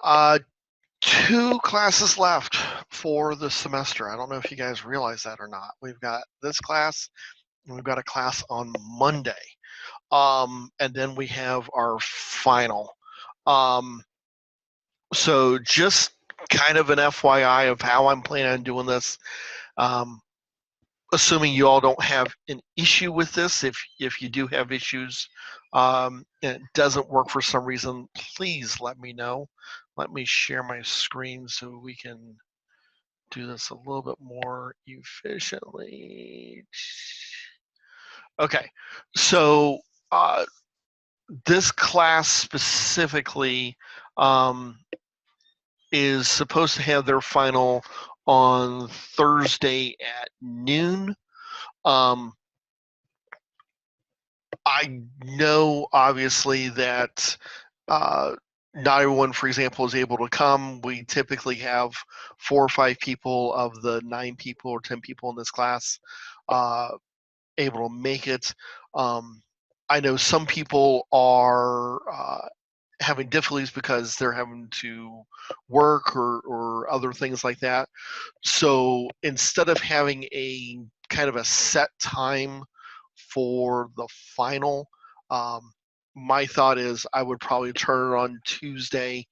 Uh, 2 classes left for the semester. I don't know if you guys realize that or not. We've got this class, and we've got a class on Monday. And then we have our final. So just kind of an FYI of how I'm planning on doing this. Um, assuming you all don't have an issue with this, if you do have issues and it doesn't work for some reason, please let me know. Let me share my screen so we can do this a little bit more efficiently. Okay, so this class specifically is supposed to have their final on Thursday at noon. I know, obviously, that not everyone, for example, is able to come. We typically have 4 or 5 people of the 9 people or 10 people in this class able to make it. I know some people are having difficulties because they're having to work or other things like that. So instead of having a kind of a set time for the final, my thought is I would probably turn it on Tuesday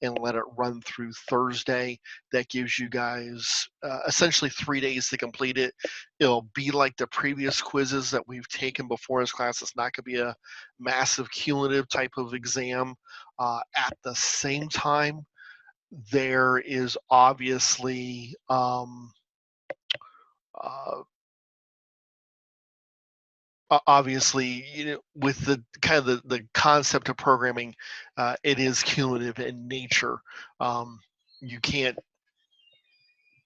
and let it run through Thursday. That gives you guys essentially 3 days to complete it. It'll be like the previous quizzes that we've taken before this class. It's not going to be a massive cumulative type of exam. At the same time, there is obviously obviously, with the kind of the concept of programming, it is cumulative in nature. You can't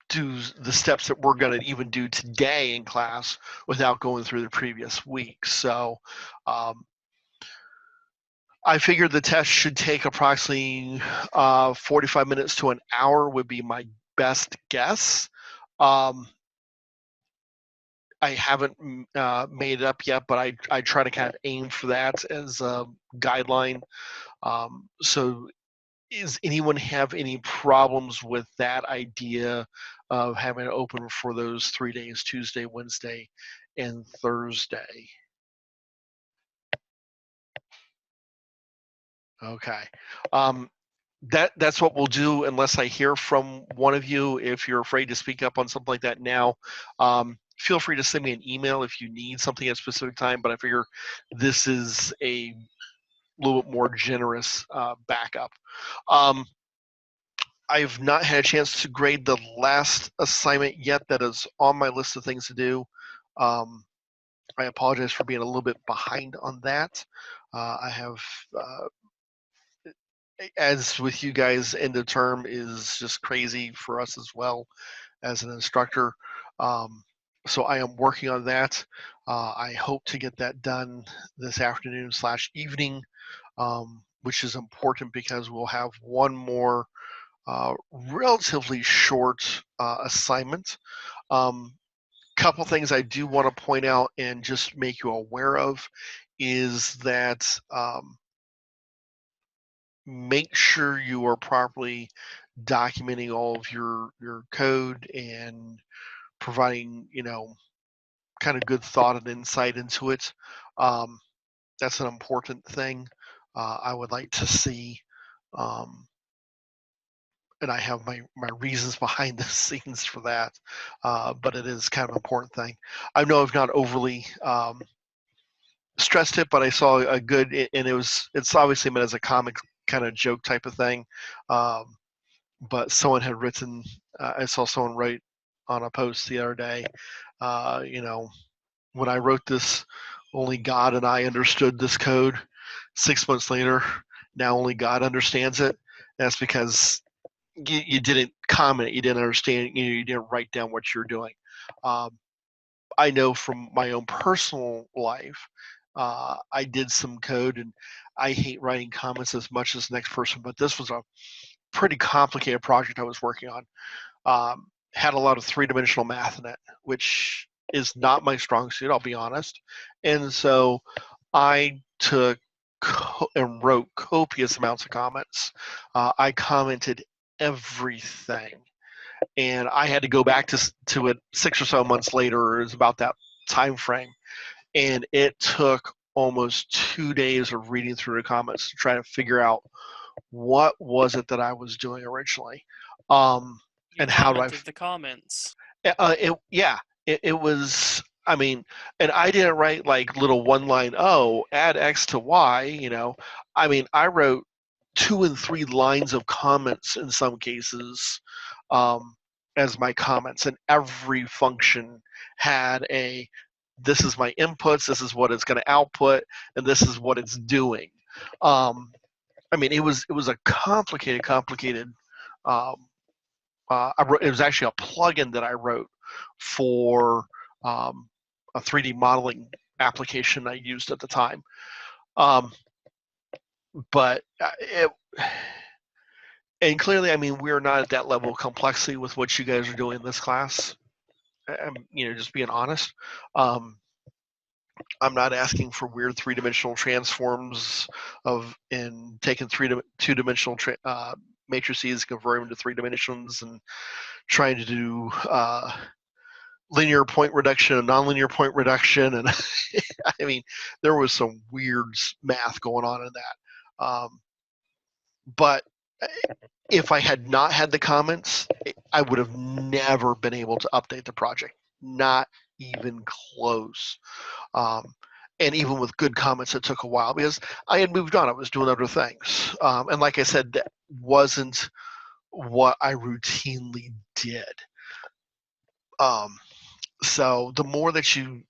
do the steps that we're going to even do today in class without going through the previous week. So I figured the test should take approximately 45 minutes to an hour would be my best guess. I haven't made it up yet, but I try to kind of aim for that as a guideline. So does anyone have any problems with that idea of having it open for those 3 days, Tuesday, Wednesday, and Thursday? Okay. That's what we'll do unless I hear from one of you. If you're afraid to speak up on something like that now, feel free to send me an email if you need something at a specific time, but I figure this is a little bit more generous backup. I've not had a chance to grade the last assignment yet that is on my list of things to do. I apologize for being a little bit behind on that. I have as with you guys, end of term is just crazy for us as well as an instructor. So I am working on that. I hope to get that done this afternoon/evening, which is important because we'll have one more relatively short assignment. Couple things I do want to point out and just make you aware of is that make sure you are properly documenting all of your code and providing kind of good thought and insight into it. That's an important thing. I would like to see, and I have my reasons behind the scenes for that, but it is kind of an important thing. I know I've not overly stressed it, but I saw a good, and it's obviously meant as a comic kind of joke type of thing. But someone had written, I saw someone write on a post the other day, when I wrote this, only God and I understood this code. 6 months later, now only God understands it. That's because you didn't comment, you didn't understand, you didn't write down what you're doing. I know from my own personal life, I did some code, and I hate writing comments as much as the next person, but this was a pretty complicated project I was working on. Had a lot of three-dimensional math in it, which is not my strong suit, I'll be honest. And so I took and wrote copious amounts of comments. I commented everything, and I had to go back to it 6 or so months later. It was about that time frame, and it took almost 2 days of reading through the comments to try to figure out what was it that I was doing originally, You and how do I. commented the comments. It was. I mean, and I didn't write like little one line. Oh, add X to Y. I mean, I wrote 2 and 3 lines of comments in some cases, as my comments, and every function had a. This is my inputs. This is what it's going to output, and this is what it's doing. I mean, it was a complicated. Um, it was actually a plugin that I wrote for a 3D modeling application I used at the time. But and clearly, I mean, we're not at that level of complexity with what you guys are doing in this class. Just being honest. I'm not asking for weird 3-dimensional transforms and taking 2-dimensional matrices, convert them to 3 dimensions, and trying to do linear point reduction and nonlinear point reduction. And I mean, there was some weird math going on in that. But if I had not had the comments, I would have never been able to update the project. Not even close. And even with good comments, it took a while because I had moved on. I was doing other things. And like I said, that wasn't what I routinely did. So the more that you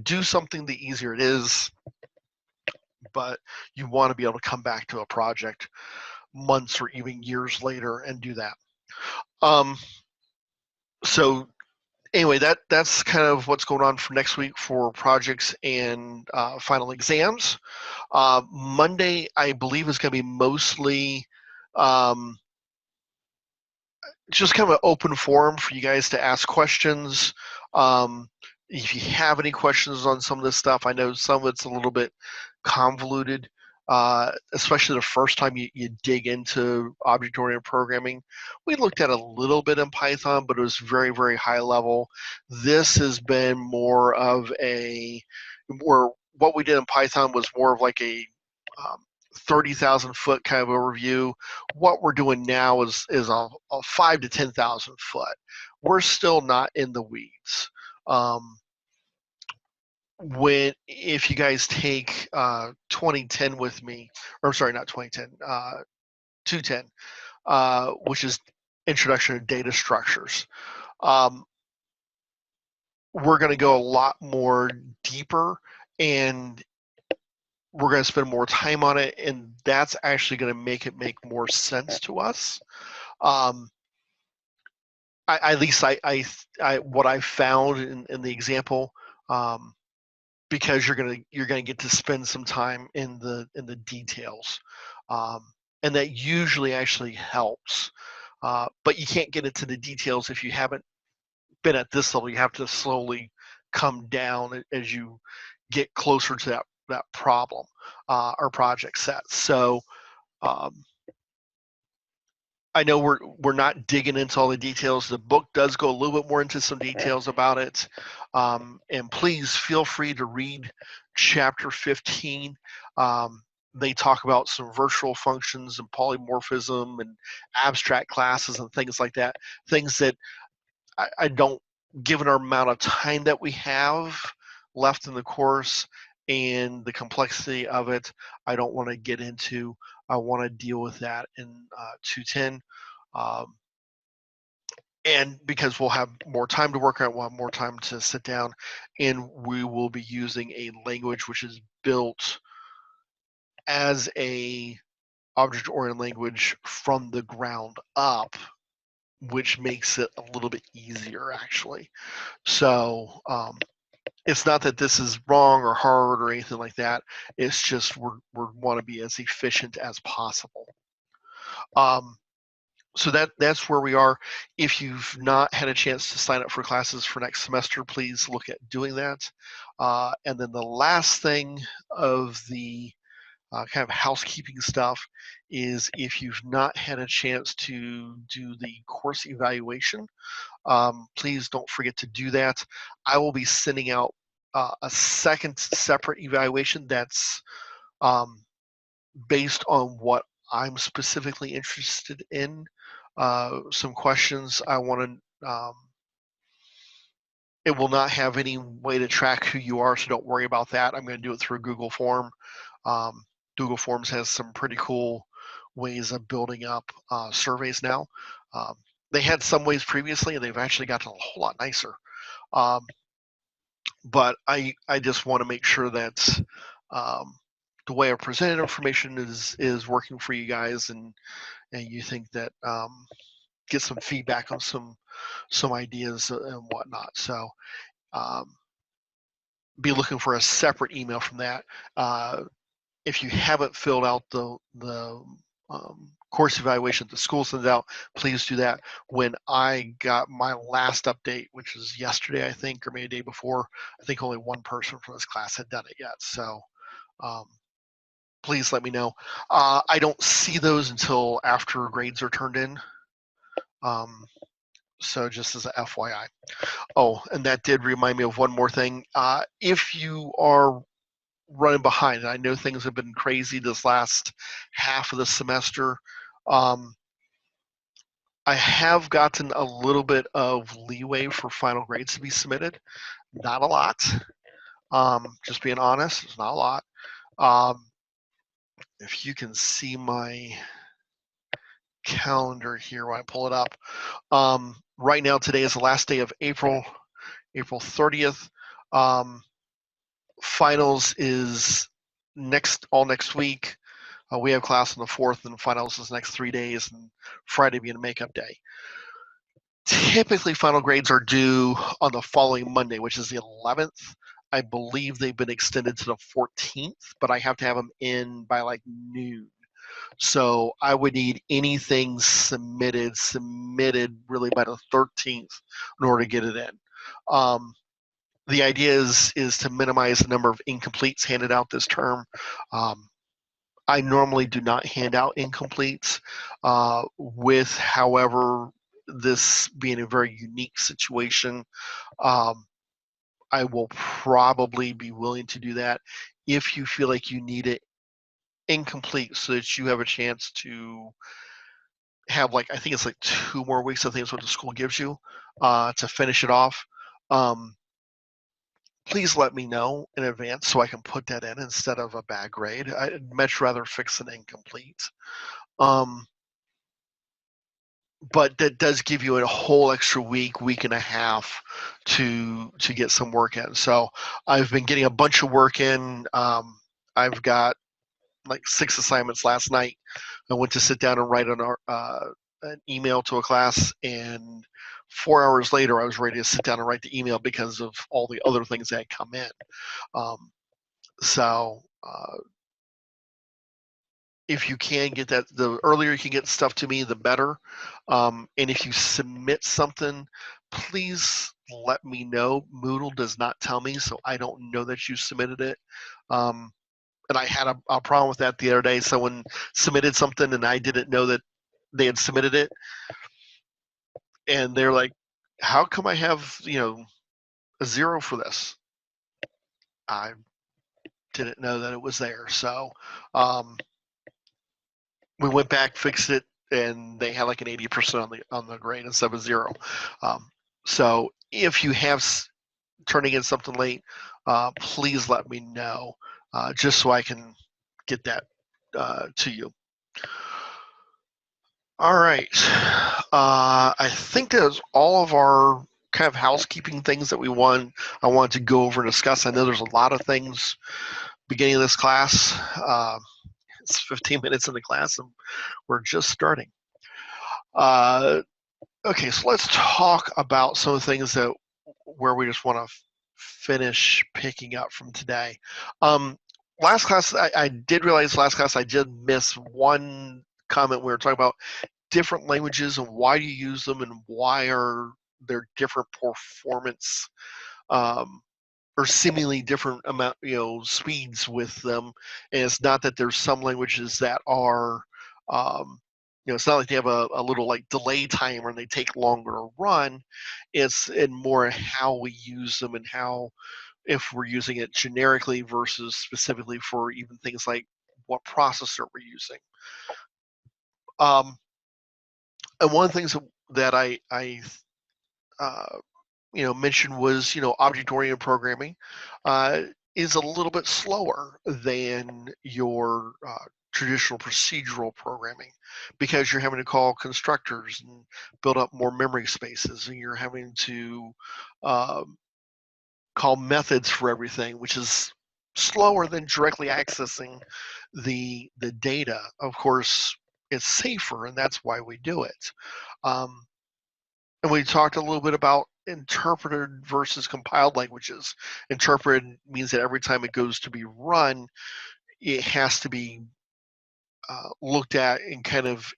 do something, the easier it is. But you want to be able to come back to a project months or even years later and do that. So anyway, that's kind of what's going on for next week for projects and final exams. Monday, I believe, is going to be mostly just kind of an open forum for you guys to ask questions. If you have any questions on some of this stuff, I know some of it's a little bit convoluted, especially the first time you dig into object-oriented programming. We looked at a little bit in Python, but it was very, very high level. This has been more of where what we did in Python was more of like a 30,000 foot kind of overview. What we're doing now is a 5 to 10,000 foot. We're still not in the weeds. If you guys take 2010 with me, or sorry, not 2010, 210, which is Introduction to Data Structures. We're going to go a lot more deeper, and we're going to spend more time on it, and that's actually going to make it make more sense to us. At least what I found in the example, because you're gonna get to spend some time in the details, and that usually actually helps. But you can't get into the details if you haven't been at this level. You have to slowly come down as you get closer to that problem or project set. So I know we're not digging into all the details. The book does go a little bit more into some details about it. And please feel free to read chapter 15. They talk about some virtual functions and polymorphism and abstract classes and things like that. Things that I don't, given our amount of time that we have left in the course and the complexity of it, I don't want to get into. I want to deal with that in 210. And because we'll have more time to work on it, we'll have more time to sit down, and we will be using a language which is built as a object-oriented language from the ground up, which makes it a little bit easier, actually. So it's not that this is wrong or hard or anything like that. It's just we want to be as efficient as possible. So that's where we are. If you've not had a chance to sign up for classes for next semester, please look at doing that. And then the last thing of the kind of housekeeping stuff is if you've not had a chance to do the course evaluation, please don't forget to do that. I will be sending out a second separate evaluation that's based on what I'm specifically interested in. Some questions I want to, it will not have any way to track who you are, so don't worry about that. I'm going to do it through Google Form. Google Forms has some pretty cool ways of building up surveys now. They had some ways previously, and they've actually gotten a whole lot nicer. But I just want to make sure that the way I presented information is working for you guys, and you think that get some feedback on some ideas and whatnot. So be looking for a separate email from that. If you haven't filled out the course evaluation the school sends out, please do that. When I got my last update, which was yesterday, I think, or maybe the day before, I think only one person from this class had done it yet. So please let me know. I don't see those until after grades are turned in. So just as a FYI. Oh, and that did remind me of one more thing. If you are running behind, and I know things have been crazy this last half of the semester, I have gotten a little bit of leeway for final grades to be submitted. Not a lot. Just being honest, it's not a lot. If you can see my calendar here when I pull it up. Right now, today is the last day of April 30th. Finals is all next week. We have class on the 4th, and finals is next 3 days, and Friday being a makeup day. Typically, final grades are due on the following Monday, which is the 11th. I believe they've been extended to the 14th, but I have to have them in by like noon. So I would need anything submitted really by the 13th in order to get it in. The idea is to minimize the number of incompletes handed out this term. I normally do not hand out incompletes, with, however, this being a very unique situation, I will probably be willing to do that if you feel like you need it incomplete so that you have a chance to have, like, I think it's like 2 more weeks, I think is what the school gives you, to finish it off. Please let me know in advance so I can put that in instead of a bad grade. I'd much rather fix an incomplete. But that does give you a whole extra week and a half to get some work in. So I've been getting a bunch of work in. I've got like 6 assignments last night. I went to sit down and write an email to a class, and 4 hours later, I was ready to sit down and write the email because of all the other things that had come in. So if you can get that, the earlier you can get stuff to me, the better. And if you submit something, please let me know. Moodle does not tell me, so I don't know that you submitted it. And I had a problem with that the other day. Someone submitted something and I didn't know that they had submitted it. And they're like, how come I have, a 0 for this? I didn't know that it was there. So we went back, fixed it, and they had like an 80% on the grade instead of a 0. So if you have turning in something late, please let me know, just so I can get that to you. All right. I think that's all of our kind of housekeeping things that I wanted to go over and discuss. I know there's a lot of things beginning of this class. It's 15 minutes in the class, and we're just starting. Okay, so let's talk about some of the things where we just want to finish picking up from today. Last class, I did realize last class I did miss one comment. We were talking about different languages and why do you use them and why are there different performance or seemingly different amount, speeds with them. And it's not that there's some languages that are, it's not like they have a little like delay timer and they take longer to run. It's in more how we use them and how, if we're using it generically versus specifically for even things like what processor we're using. And one of the things that I mentioned was, object-oriented programming is a little bit slower than your traditional procedural programming, because you're having to call constructors and build up more memory spaces, and you're having to call methods for everything, which is slower than directly accessing the data. Of course, it's safer, and that's why we do it. And we talked a little bit about interpreted versus compiled languages. Interpreted means that every time it goes to be run, it has to be looked at and kind of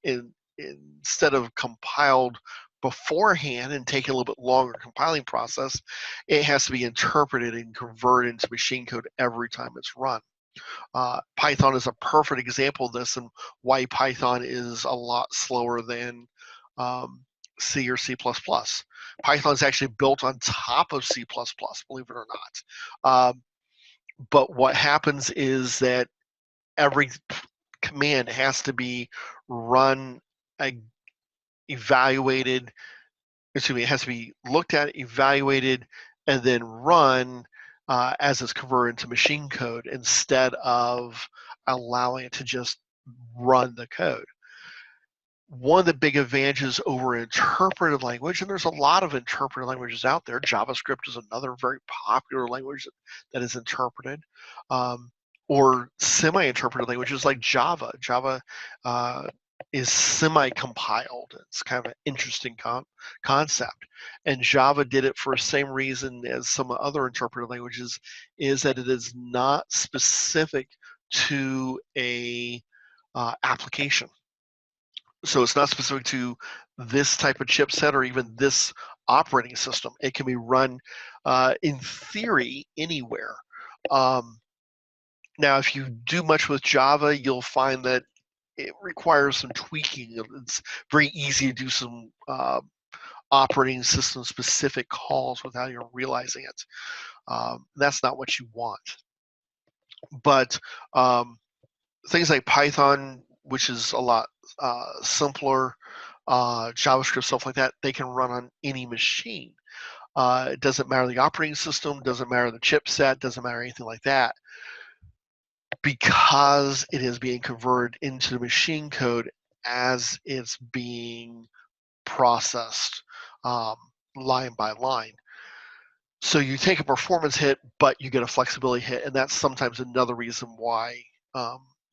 instead of compiled beforehand and taking a little bit longer compiling process, it has to be interpreted and converted into machine code every time it's run. Python is a perfect example of this, and why Python is a lot slower than C or C++. Python is actually built on top of C++, believe it or not. But what happens is that every command has to be run, evaluated, it has to be looked at, evaluated, and then run as it's converted into machine code instead of allowing it to just run the code. One of the big advantages over interpreted language, and there's a lot of interpreted languages out there. JavaScript is another very popular language that is interpreted, or semi-interpreted languages like Java. Java is semi-compiled. It's kind of an interesting concept. And Java did it for the same reason as some other interpreted languages, is that it is not specific to a application. So it's not specific to this type of chipset or even this operating system. It can be run, in theory, anywhere. Now, if you do much with Java, you'll find that it requires some tweaking. It's very easy to do some operating system specific calls without even realizing it. That's not what you want. But things like Python, which is a lot simpler, JavaScript, stuff like that, they can run on any machine. It doesn't matter the operating system, doesn't matter the chipset, doesn't matter anything like that, because it is being converted into the machine code as it's being processed line by line. So you take a performance hit, but you get a flexibility hit, and that's sometimes another reason why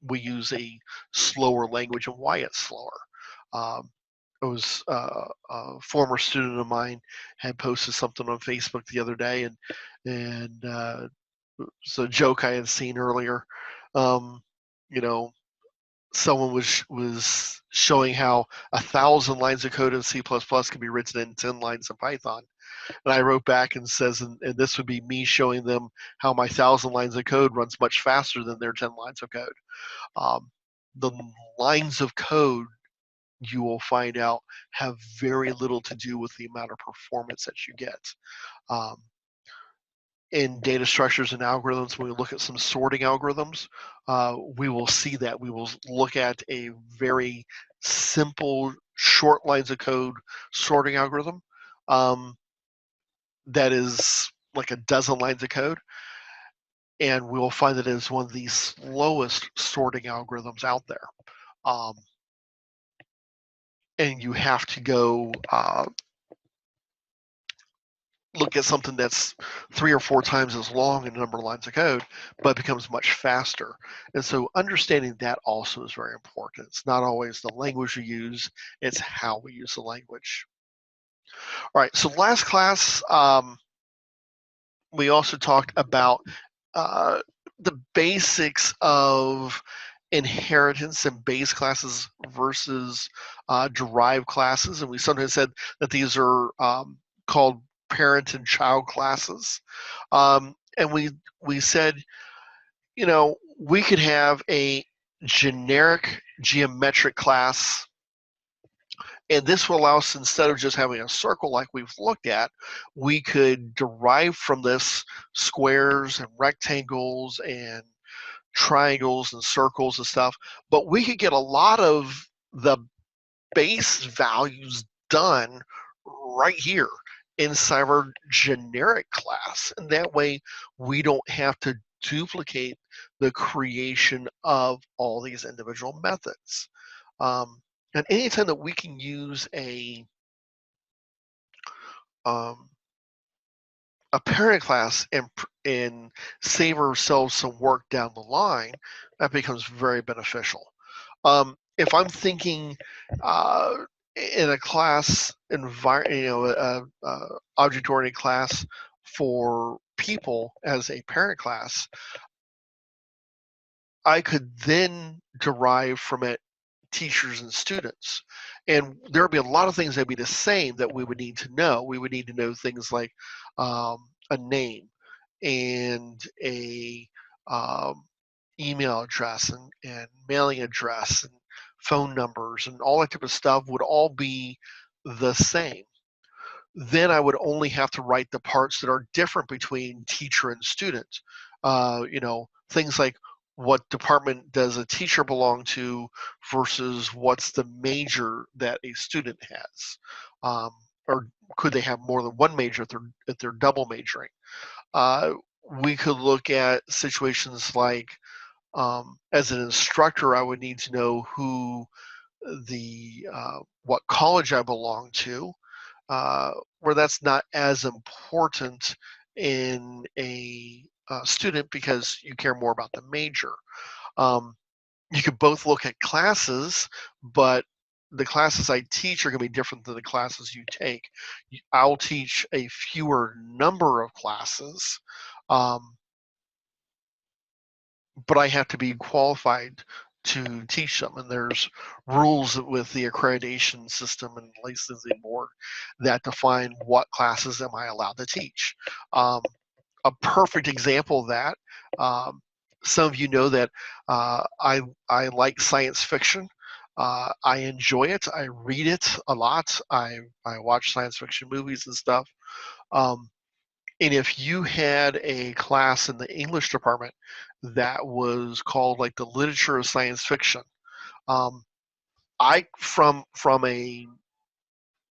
we use a slower language and why it's slower. It was a former student of mine had posted something on Facebook the other day, and it's a joke I had seen earlier. Someone was showing how 1,000 lines of code in C++ can be written in 10 lines of Python. And I wrote back and says, and this would be me showing them how my 1,000 lines of code runs much faster than their 10 lines of code. The lines of code, you will find out, have very little to do with the amount of performance that you get. In data structures and algorithms, when we look at some sorting algorithms, we will see that. We will look at a very simple, short lines of code sorting algorithm that is like a dozen lines of code, and we will find that it is one of the slowest sorting algorithms out there. And you have to go look at something that's 3 or 4 times as long in a number of lines of code, but becomes much faster. And so understanding that also is very important. It's not always the language we use, it's how we use the language. All right, so last class, we also talked about the basics of inheritance and base classes versus derived classes. And we sometimes said that these are called parent and child classes. and we said, you know, we could have a generic geometric class, and this will allow us, instead of just having a circle like we've looked at, we could derive from this squares and rectangles and triangles and circles and stuff, but we could get a lot of the base values done right here inside our generic class. And that way we don't have to duplicate the creation of all these individual methods. And anytime that we can use um, a parent class and save ourselves some work down the line, that becomes very beneficial. If I'm thinking in a class environment, you know, object-oriented class for people as a parent class, I could then derive from it teachers and students. And there would be a lot of things that'd be the same that we would need to know. We would need to know things like a name and a email address and mailing address and phone numbers and all that type of stuff would all be the same. Then I would only have to write the parts that are different between teacher and student. You know, things like what department does a teacher belong to versus what's the major that a student has, or could they have more than one major if they're double majoring. We could look at situations like, as an instructor, I would need to know who what college I belong to, where that's not as important in a student because you care more about the major. You could both look at classes, but the classes I teach are going to be different than the classes you take. I'll teach a fewer number of classes, but I have to be qualified to teach them. And there's rules with the accreditation system and licensing board that define what classes am I allowed to teach. A perfect example of that, some of you know that I like science fiction. I enjoy it. I read it a lot. I watch science fiction movies and stuff. And if you had a class in the English department that was called like the literature of science fiction, I from a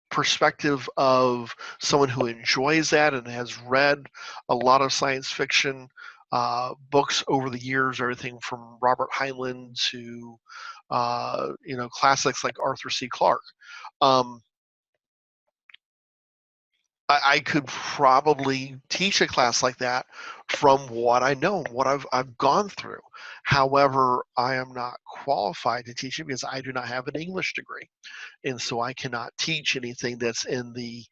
perspective of someone who enjoys that and has read a lot of science fiction books over the years, everything from Robert Heinlein to you know, classics like Arthur C. Clarke. I could probably teach a class like that from what I know, what I've gone through. However, I am not qualified to teach it because I do not have an English degree, and so I cannot teach anything that's in the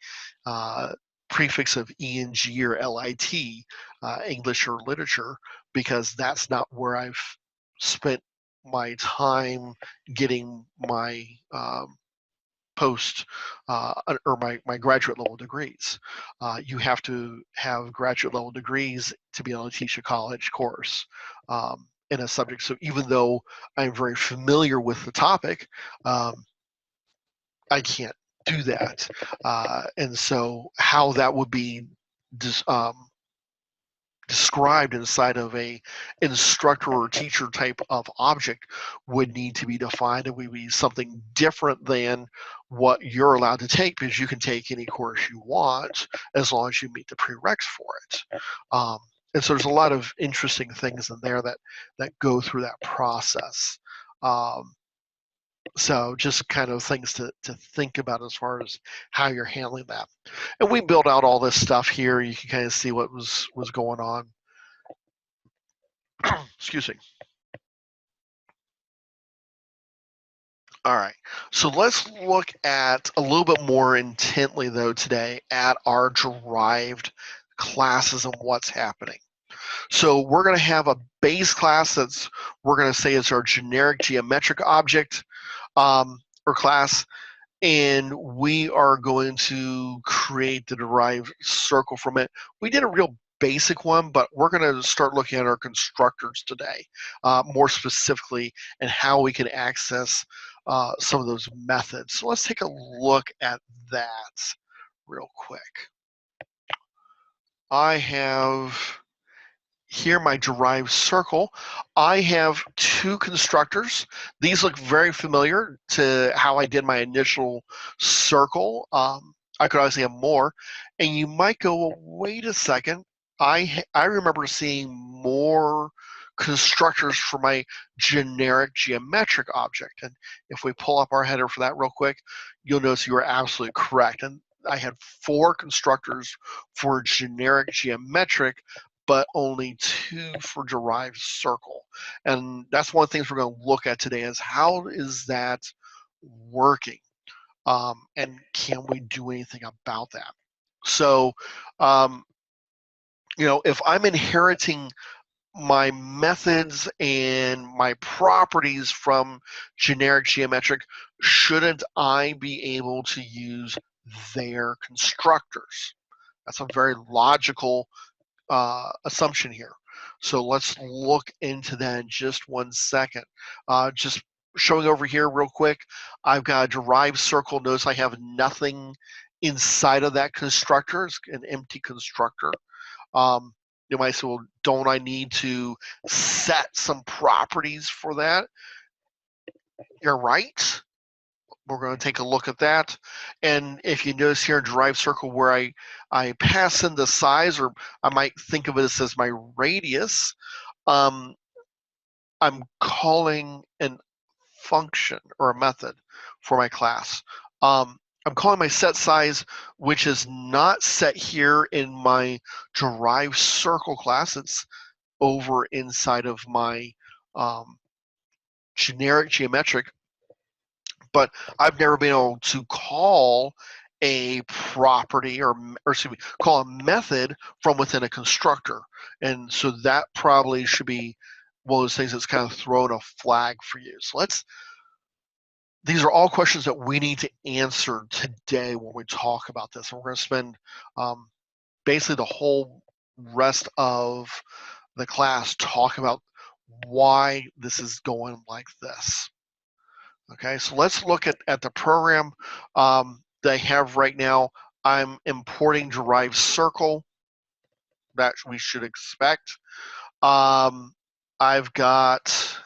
prefix of ENG or LIT, English or literature, because that's not where I've spent my time getting my post or my graduate level degrees. You have to have graduate level degrees to be able to teach a college course in a subject. So even though I'm very familiar with the topic, I can't do that. And so how that would be described inside of a instructor or teacher type of object would need to be defined, and would be something different than what you're allowed to take, because you can take any course you want as long as you meet the prereqs for it. And so there's a lot of interesting things in there that go through that process. So just kind of things to think about as far as how you're handling that. And we built out all this stuff here. You can kind of see what was going on. Excuse me. All right. So let's look at a little bit more intently, though, today at our derived classes and what's happening. So we're going to have a base class that's, we're going to say, is our generic geometric object or class. And we are going to create the derived circle from it. We did a real basic one, but we're going to start looking at our constructors today, more specifically, and how we can access some of those methods. So let's take a look at that real quick. I have here my derived circle. I have two constructors. These look very familiar to how I did my initial circle. I could obviously have more, and you might go, well, wait a second. I remember seeing more constructors for my generic geometric object. And if we pull up our header for that real quick, you'll notice you are absolutely correct. And I had 4 constructors for generic geometric, but only 2 for derived circle. And that's one of the things we're going to look at today is how is that working? And can we do anything about that? So, if I'm inheriting my methods and my properties from generic geometric, shouldn't I be able to use their constructors? That's a very logical assumption here. So let's look into that in just 1 second. Just showing over here real quick, I've got a derived circle. Notice I have nothing inside of that constructor. It's an empty constructor. You might say, well, don't I need to set some properties for that? You're right. We're going to take a look at that. And if you notice here in derived circle where I pass in the size, or I might think of it as my radius, I'm calling a function or a method for my class. I'm calling my set size, which is not set here in my derived circle class. It's over inside of my generic geometric, but I've never been able to call a property or excuse me, call a method from within a constructor. And so that probably should be one of those things that's kind of thrown a flag for you. So these are all questions that we need to answer today when we talk about this. And we're going to spend basically the whole rest of the class talking about why this is going like this. Okay, so let's look at the program that I have right now. I'm importing derived circle. That we should expect. I've got,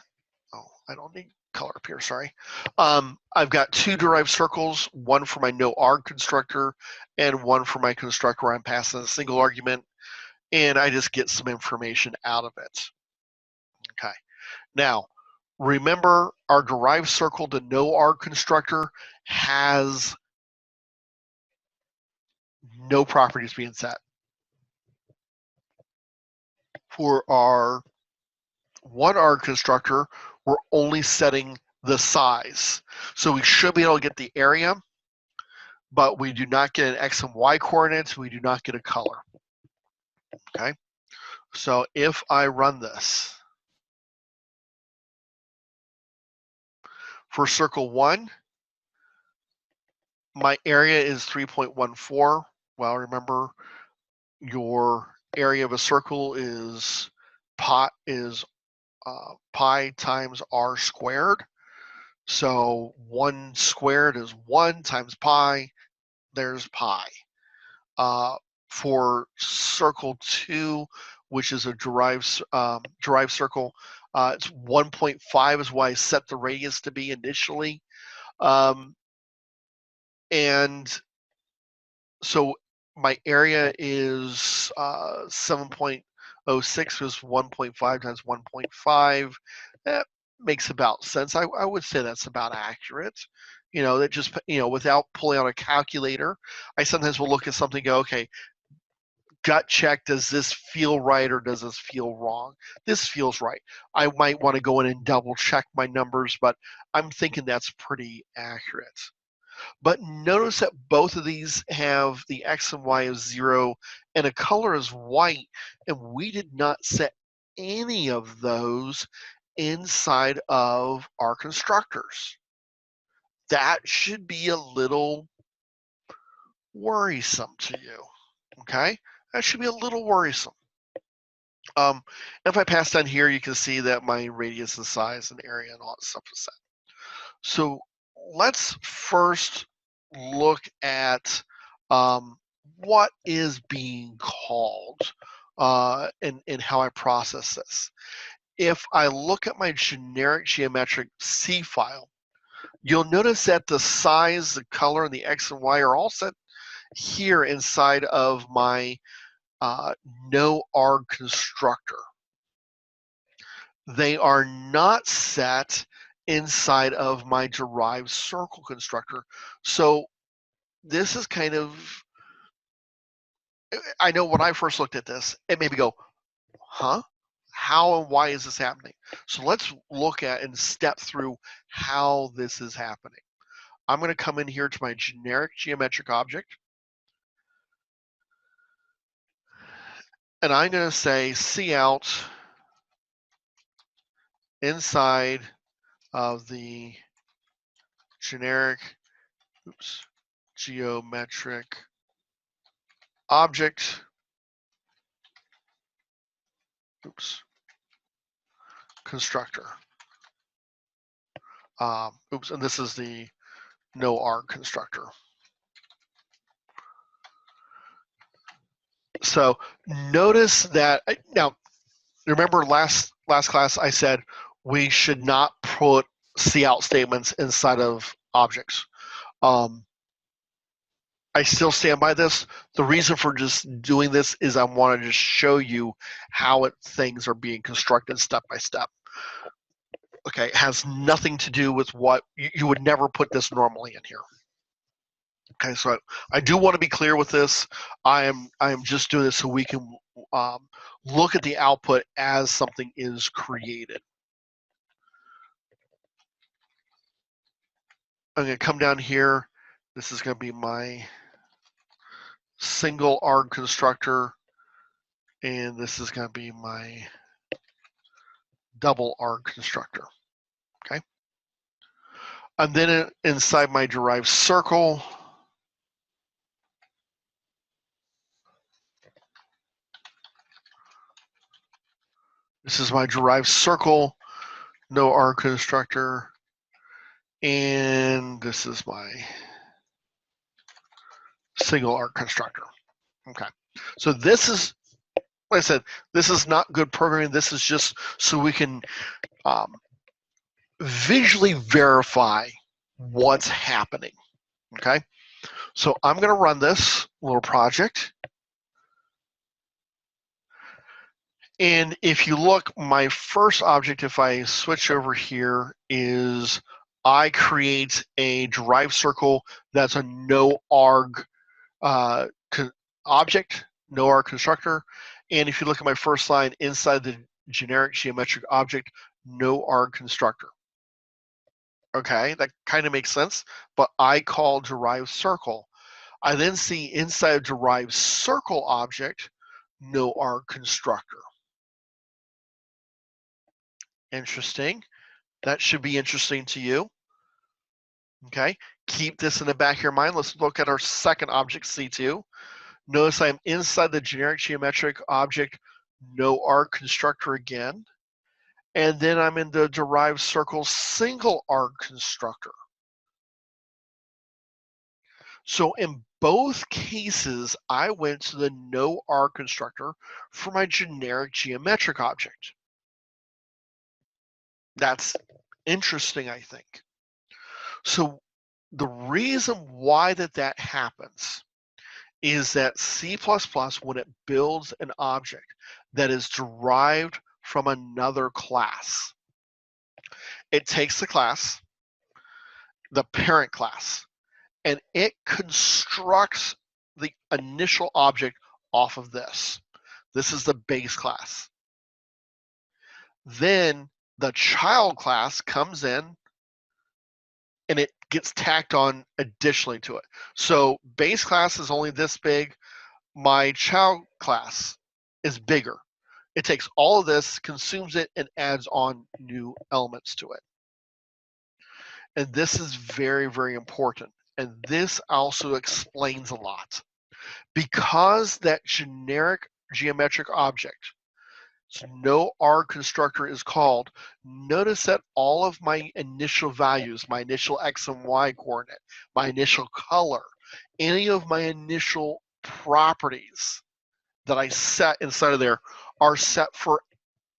I don't need color up here, sorry. I've got 2 derived circles, one for my no arg constructor and one for my constructor where I'm passing a single argument, and I just get some information out of it. Okay, now remember our derived circle, the no arg constructor, has no properties being set. For our 1 arg constructor, we're only setting the size. So we should be able to get the area, but we do not get an X and Y coordinates. We do not get a color. Okay, so if I run this, for circle 1, my area is 3.14. Well, remember your area of a circle is pi times r squared. So 1 squared is 1 times pi. There's pi. For circle 2, which is a derived circle, it's 1.5 is why I set the radius to be initially. And so my area is 7.06 is 1.5 times 1.5. That makes about sense. I would say that's about accurate. That just, without pulling out a calculator, I sometimes will look at something and go, okay, gut check, does this feel right or does this feel wrong? This feels right. I might want to go in and double check my numbers, but I'm thinking that's pretty accurate. But notice that both of these have the X and Y as 0 and a color is white, and we did not set any of those inside of our constructors. That should be a little worrisome to you, okay? That should be a little worrisome. If I pass down here, you can see that my radius and size and area and all that stuff is set. So let's first look at what is being called and how I process this. If I look at my generic geometric C file, you'll notice that the size, the color, and the X and Y are all set here inside of my no arg constructor. They are not set inside of my derived circle constructor. So this is kind of, I know when I first looked at this, it made me go, huh? How and why is this happening? So let's look at and step through how this is happening. I'm going to come in here to my generic geometric object, and I'm going to say cout inside of the generic geometric object, constructor. And this is the no arg constructor. So notice that, now remember last class I said we should not put cout statements inside of objects. I still stand by this. The reason for just doing this is I want to just show you how things are being constructed step by step. Okay, it has nothing to do with what you would never put this normally in here. Okay, so I do want to be clear with this. I am just doing this so we can look at the output as something is created. I'm going to come down here. This is going to be my single arg constructor, and this is going to be my double arg constructor. Okay, and then inside my derived circle, this is my derived circle, no arg constructor, and this is my single arg constructor. Okay, so this is, like I said, this is not good programming. This is just so we can visually verify what's happening. Okay, so I'm going to run this little project. And if you look, my first object, if I switch over here, is I create a derived circle that's a no arg object, no arg constructor. And if you look at my first line, inside the generic geometric object, no arg constructor. Okay, that kind of makes sense, but I call derived circle. I then see inside derived circle object, no arg constructor. Interesting. That should be interesting to you. Okay, keep this in the back of your mind. Let's look at our second object, C2. Notice I'm inside the generic geometric object, no arg constructor again. And then I'm in the derived circle single arg constructor. So in both cases, I went to the no arg constructor for my generic geometric object. That's interesting, I think. So the reason why that happens is that C++, when it builds an object that is derived from another class, it takes the class, the parent class, and it constructs the initial object off of this. This is the base class. Then the child class comes in and it gets tacked on additionally to it. So base class is only this big. My child class is bigger. It takes all of this, consumes it, and adds on new elements to it. And this is very, very important. And this also explains a lot. Because that generic geometric object So no R constructor is called. Notice that all of my initial values, my initial X and Y coordinate, my initial color, any of my initial properties that I set inside of there are set for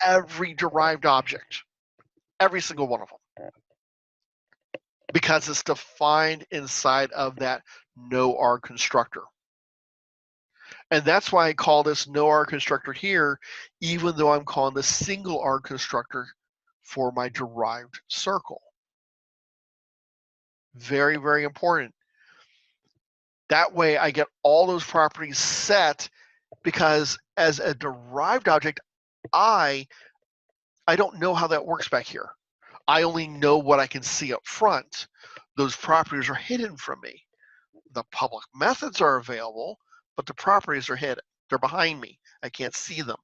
every derived object, every single one of them, because it's defined inside of that no R constructor. And that's why I call this no R constructor here, even though I'm calling the single R constructor for my derived circle. Very, very important. That way I get all those properties set, because as a derived object, I don't know how that works back here. I only know what I can see up front. Those properties are hidden from me. The public methods are available, but the properties are hidden. They're behind me. I can't see them.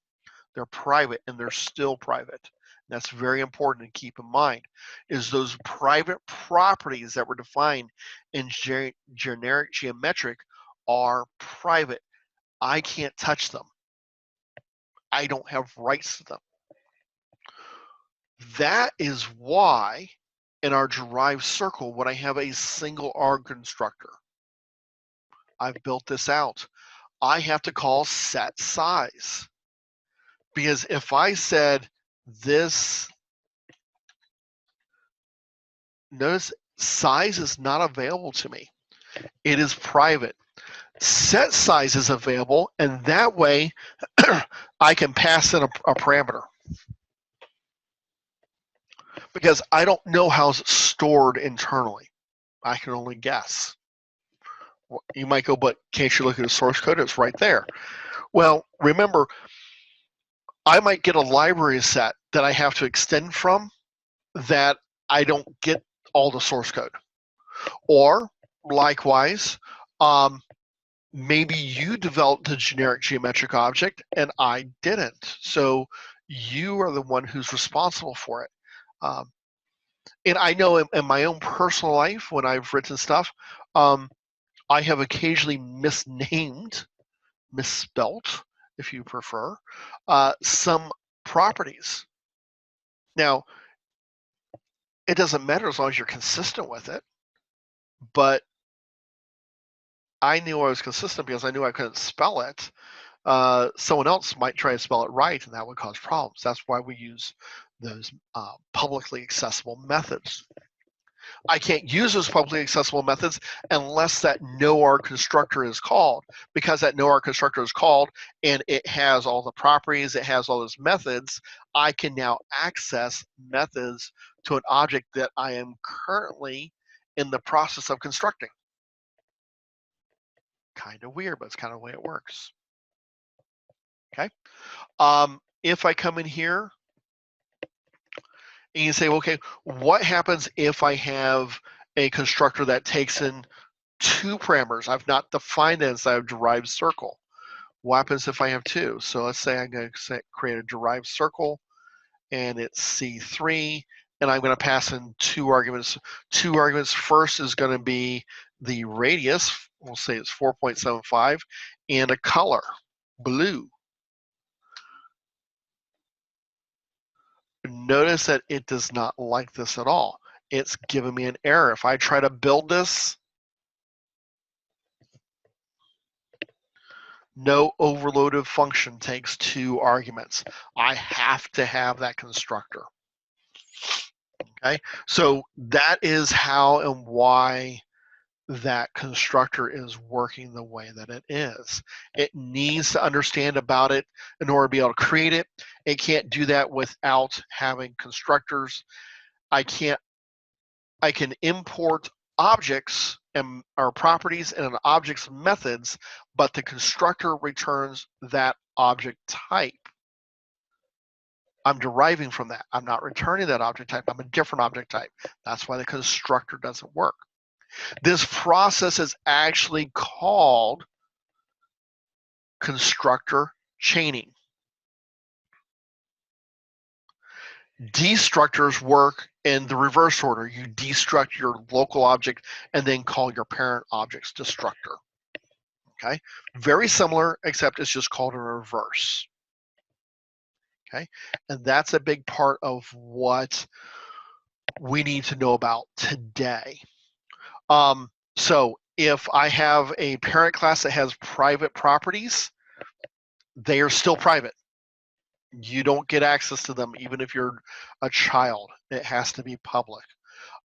They're private, and they're still private. And that's very important to keep in mind, is those private properties that were defined in generic geometric are private. I can't touch them. I don't have rights to them. That is why in our derived circle, when I have a single R constructor, I've built this out. I have to call set size. Because if I said this, notice size is not available to me. It is private. Set size is available, and that way I can pass in a parameter. Because I don't know how it's stored internally. I can only guess. You might go, but can't you look at the source code? It's right there. Well, remember, I might get a library set that I have to extend from that I don't get all the source code. Or, likewise, maybe you developed the generic geometric object and I didn't. So you are the one who's responsible for it. And I know in my own personal life, when I've written stuff, I have occasionally misnamed, misspelt, if you prefer, some properties. Now, it doesn't matter as long as you're consistent with it, but I knew I was consistent because I knew I couldn't spell it. Someone else might try to spell it right, and that would cause problems. That's why we use those publicly accessible methods. I can't use those publicly accessible methods unless that no-R constructor is called, because that no-R constructor is called and it has all the properties, it has all those methods. I can now access methods to an object that I am currently in the process of constructing. Kind of weird, but it's kind of the way it works. Okay. If I come in here and you say, okay, what happens if I have a constructor that takes in two parameters? I've not defined that inside of derived circle. What happens if I have two? So let's say I'm going to create a derived circle, and it's C3, and I'm going to pass in two arguments. Two arguments. First is going to be the radius. We'll say it's 4.75, and a color, blue. Notice that it does not like this at all. It's giving me an error. If I try to build this, no overloaded function takes two arguments. I have to have that constructor. Okay, so that is how and why that constructor is working the way that it is. It needs to understand about it in order to be able to create it. It can't do that without having constructors. I can import objects and or properties and an object's methods, but the constructor returns that object type. I'm deriving from that. I'm not returning that object type. I'm a different object type. That's why the constructor doesn't work. This process is actually called constructor chaining. Destructors work in the reverse order. You destruct your local object and then call your parent object's destructor. Okay, very similar, except it's just called in reverse. Okay, and that's a big part of what we need to know about today. So if I have a parent class that has private properties, they are still private. You don't get access to them even if you're a child. It has to be public.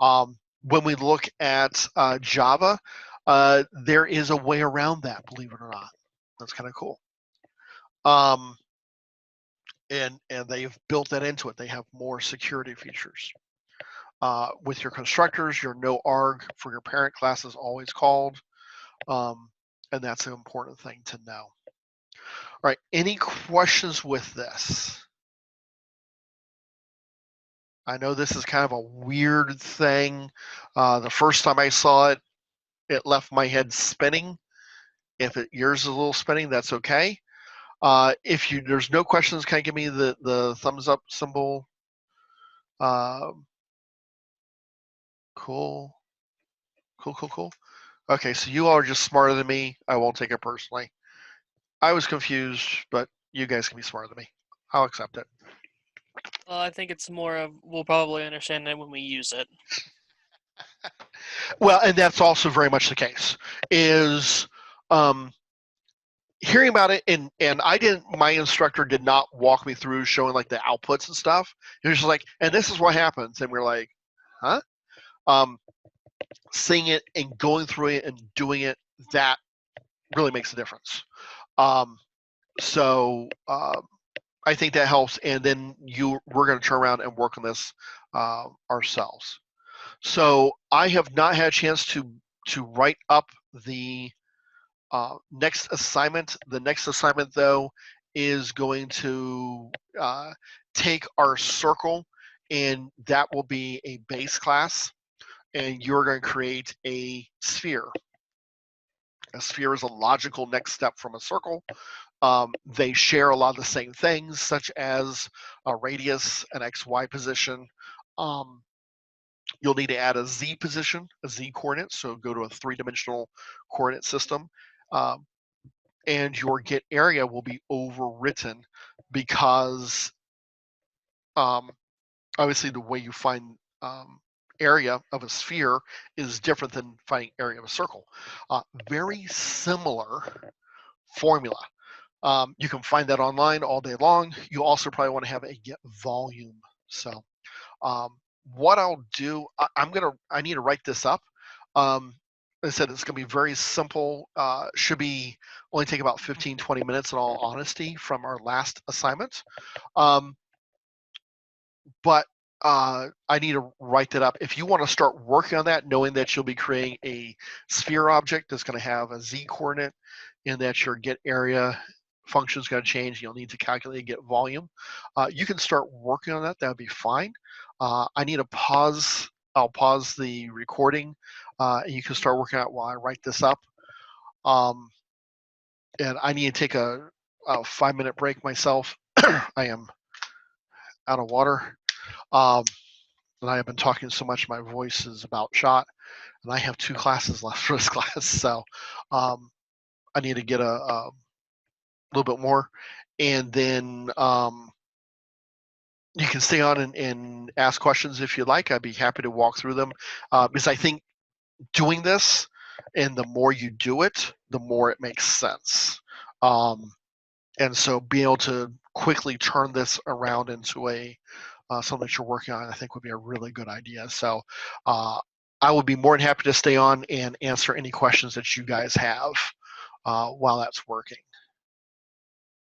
When we look at Java, there is a way around that, believe it or not. That's kind of cool. And they've built that into it. They have more security features. With your constructors, your no arg for your parent class is always called. And that's an important thing to know. All right, any questions with this? I know this is kind of a weird thing. The first time I saw it, it left my head spinning. If yours is a little spinning, that's okay. If there's no questions, can you give me the thumbs up symbol? Cool. Cool. Okay, so you all are just smarter than me. I won't take it personally. I was confused, but you guys can be smarter than me. I'll accept it. I think it's more of we'll probably understand it when we use it. Well, and that's also very much the case. Is hearing about it, and I didn't. My instructor did not walk me through showing like the outputs and stuff. He was just like, and this is what happens, and we're like, huh? Seeing it and going through it and doing it, that really makes a difference. So I think that helps, and then we're going to turn around and work on this ourselves. So I have not had a chance to write up the next assignment. The next assignment, though, is going to take our circle, and that will be a base class, and you're going to create a sphere. A sphere is a logical next step from a circle. They share a lot of the same things, such as a radius, an XY position. You'll need to add a Z position, a Z coordinate, so go to a three-dimensional coordinate system. And your get area will be overwritten because obviously the way you find area of a sphere is different than finding area of a circle. Very similar formula. You can find that online all day long. You also probably want to have a get volume. So what I'll do, I need to write this up. I said it's going to be very simple. Should be only take about 15, 20 minutes in all honesty from our last assignment. But I need to write that up. If you want to start working on that, knowing that you'll be creating a sphere object that's going to have a Z coordinate and that your get area function is going to change, you'll need to calculate get volume. You can start working on that. That would be fine. I need to pause. I'll pause the recording, and you can start working out while I write this up. And I need to take a 5-minute break myself. I am out of water. And I have been talking so much, my voice is about shot. And I have 2 classes left for this class, so I need to get a little bit more. And then you can stay on and ask questions if you'd like. I'd be happy to walk through them because I think doing this, and the more you do it, the more it makes sense. And so being able to quickly turn this around into a something that you're working on, I think would be a really good idea. So I would be more than happy to stay on and answer any questions that you guys have while that's working.